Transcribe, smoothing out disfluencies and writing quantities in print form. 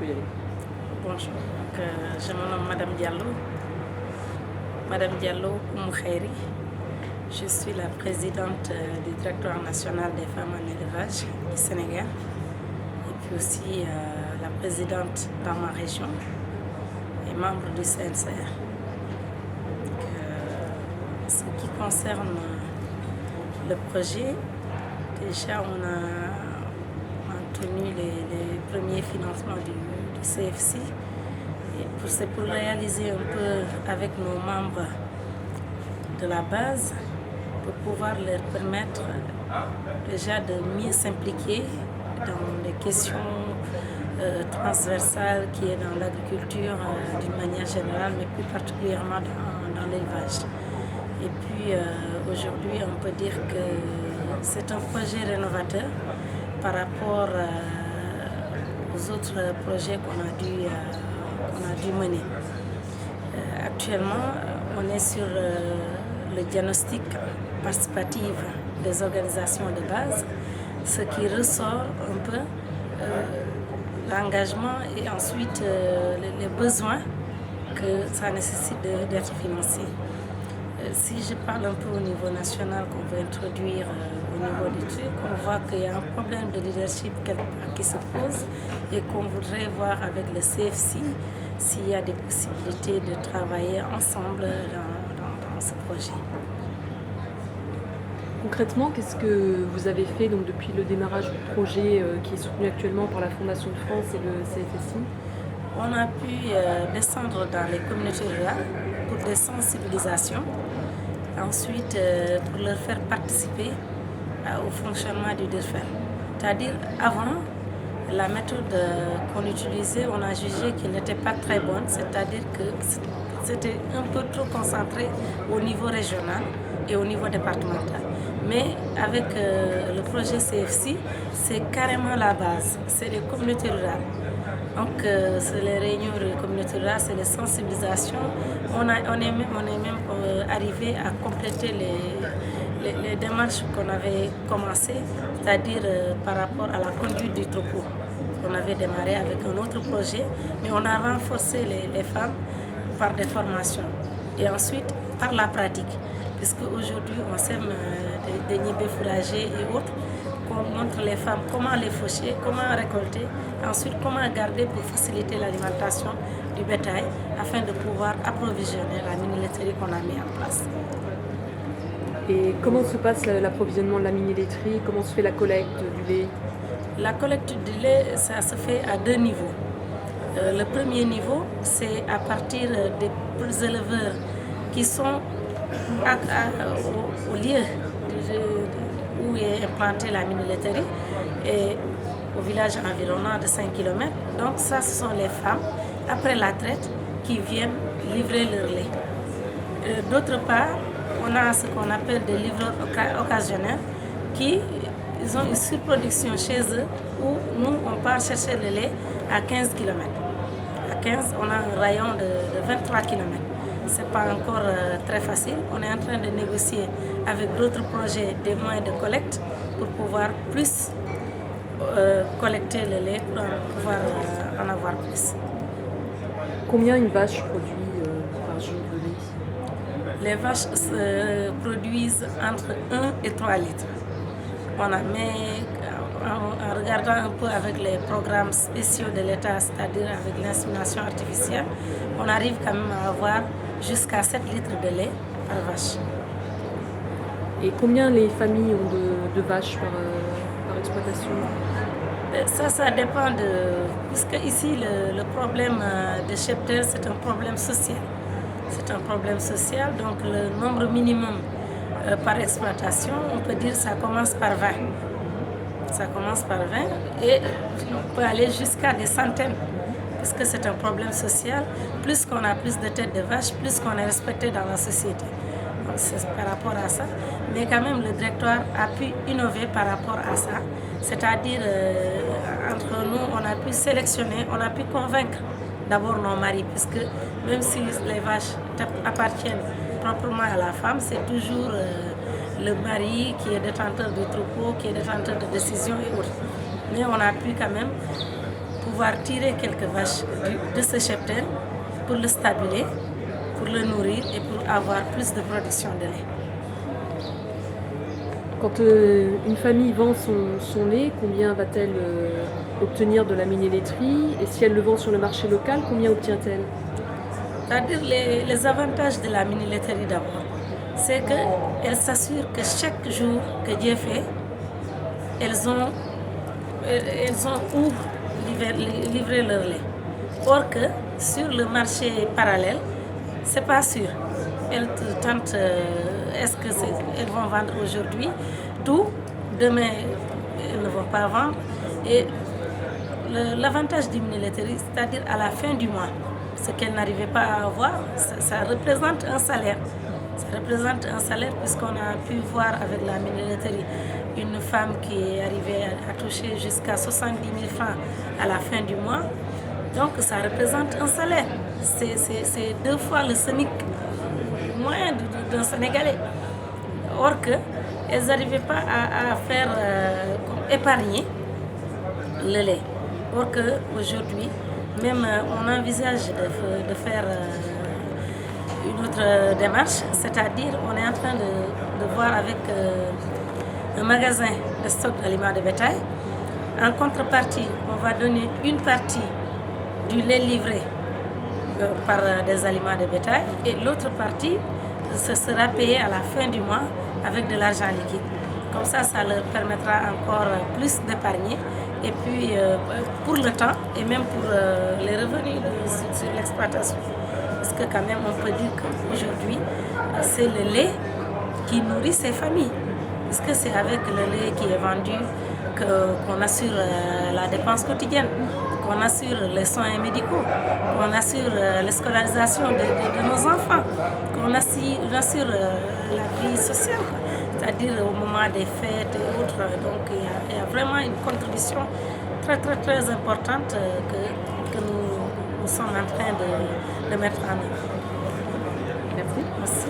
peut y aller. Bonjour, je me nomme Madame Diallo Oumou Khairi. Je suis la présidente du directoire national des femmes en élevage du Sénégal et puis aussi la présidente dans ma région et membre du CNCR. Ce qui concerne le projet, déjà on a obtenu les premiers financements du CFC. C'est pour réaliser un peu avec nos membres de la base, pour pouvoir leur permettre déjà de mieux s'impliquer dans les questions transversales qui est dans l'agriculture d'une manière générale, mais plus particulièrement dans l'élevage. Et puis aujourd'hui, on peut dire que c'est un projet rénovateur par rapport aux autres projets qu'on a dû mener. Actuellement, on est sur le diagnostic participatif des organisations de base, ce qui ressort un peu l'engagement et ensuite les besoins que ça nécessite d'être financé. Si je parle un peu au niveau national qu'on veut introduire au niveau du truc, on voit qu'il y a un problème de leadership qui se pose et qu'on voudrait voir avec le CFC s'il y a des possibilités de travailler ensemble dans ce projet. Concrètement, qu'est-ce que vous avez fait donc, depuis le démarrage du projet qui est soutenu actuellement par la Fondation de France et le CFSI? On a pu descendre dans les communautés rurales pour des sensibilisations, ensuite pour leur faire participer au fonctionnement du DERFEL. C'est-à-dire avant, la méthode qu'on utilisait, on a jugé qu'elle n'était pas très bonne, c'est-à-dire que c'était un peu trop concentré au niveau régional et au niveau départemental. Mais avec le projet CFC, c'est carrément la base, c'est les communautés rurales. Donc c'est les réunions de communautés rurales, c'est les sensibilisations. On est même arrivé à compléter les démarches qu'on avait commencées, c'est-à-dire par rapport à la conduite du troupeau. On avait démarré avec un autre projet, mais on a renforcé les femmes par des formations et ensuite par la pratique, puisque aujourd'hui on sème des nibés fourragers et autres, qu'on montre les femmes comment les faucher, comment récolter, ensuite comment garder pour faciliter l'alimentation du bétail afin de pouvoir approvisionner la mini-laiterie qu'on a mis en place. Et comment se passe l'approvisionnement de la mini-laiterie? Comment se fait la collecte du lait? La collecte du lait, ça se fait à deux niveaux. Le premier niveau, c'est à partir des éleveurs qui sont au lieu où est implantée la mini-laiterie et au village environnant de 5 km. Donc ça, ce sont les femmes, après la traite, qui viennent livrer leur lait. D'autre part, on a ce qu'on appelle des livreurs occasionnels qui ils ont une surproduction chez eux où nous, on part chercher le lait à 15 km. À 15, on a un rayon de 23 km. Ce n'est pas encore très facile. On est en train de négocier avec d'autres projets des moyens de collecte pour pouvoir plus collecter le lait, pour pouvoir en avoir plus. Combien une vache produit par jour de lait? Les vaches produisent entre 1 et 3 litres. Mais en regardant un peu avec les programmes spéciaux de l'État, c'est-à-dire avec l'insémination artificielle, on arrive quand même à avoir jusqu'à 7 litres de lait par vache. Et combien les familles ont de vaches par exploitation? Ça dépend puisque ici le problème de cheptel, c'est un problème social. C'est un problème social, donc le nombre minimum par exploitation, on peut dire ça commence par 20. Ça commence par 20 et on peut aller jusqu'à des centaines, puisque c'est un problème social. Plus qu'on a plus de têtes de vache, plus qu'on est respecté dans la société. Donc c'est par rapport à ça. Mais quand même, le directoire a pu innover par rapport à ça. C'est-à-dire, entre nous, on a pu sélectionner, on a pu convaincre d'abord nos maris, puisque même si les vaches appartiennent proprement à la femme, c'est toujours le mari qui est détenteur du troupeau, qui est détenteur de décisions et autres. Mais on a pu quand même pouvoir tirer quelques vaches de ce cheptel pour le stabiler, pour le nourrir et pour avoir plus de production de lait. Quand une famille vend son lait, combien va-t-elle obtenir de la mini-laiterie? Et si elle le vend sur le marché local, combien obtient-elle? C'est-à-dire les avantages de la mini-laiterie d'abord, c'est qu'elle s'assure que chaque jour que Dieu fait, elles ont où livrer leur lait. Or que sur le marché parallèle, c'est pas sûr. Elles tentent, est-ce que elles vont vendre aujourd'hui, tout, demain elles ne vont pas vendre. Et l'avantage du mini-laiterie, c'est-à-dire à la fin du mois, ce qu'elles n'arrivaient pas à avoir, ça représente un salaire. Ça représente un salaire puisqu'on a pu voir avec la mini-laiterie une femme qui est arrivée à toucher jusqu'à 70 000 francs à la fin du mois. Donc ça représente un salaire. C'est 2 fois le SMIC moyen d'un Sénégalais. Or qu'elles n'arrivaient pas à faire épargner le lait. Or qu'aujourd'hui, même on envisage de faire une autre démarche, c'est-à-dire on est en train de voir avec un magasin de stock d'aliments de bétail. En contrepartie, on va donner une partie du lait livré par des aliments de bétail et l'autre partie, ce sera payé à la fin du mois avec de l'argent liquide. Comme ça leur permettra encore plus d'épargner et puis pour le temps et même pour les revenus sur l'exploitation. Parce que quand même on peut dire qu'aujourd'hui c'est le lait qui nourrit ces familles. Parce que c'est avec le lait qui est vendu qu'on assure la dépense quotidienne, qu'on assure les soins médicaux, qu'on assure la scolarisation de nos enfants, qu'on assure la vie sociale, c'est-à-dire au moment des fêtes et autres. Donc il y a vraiment une contribution très très très importante que nous sommes en train de mettre en œuvre. Merci. Merci.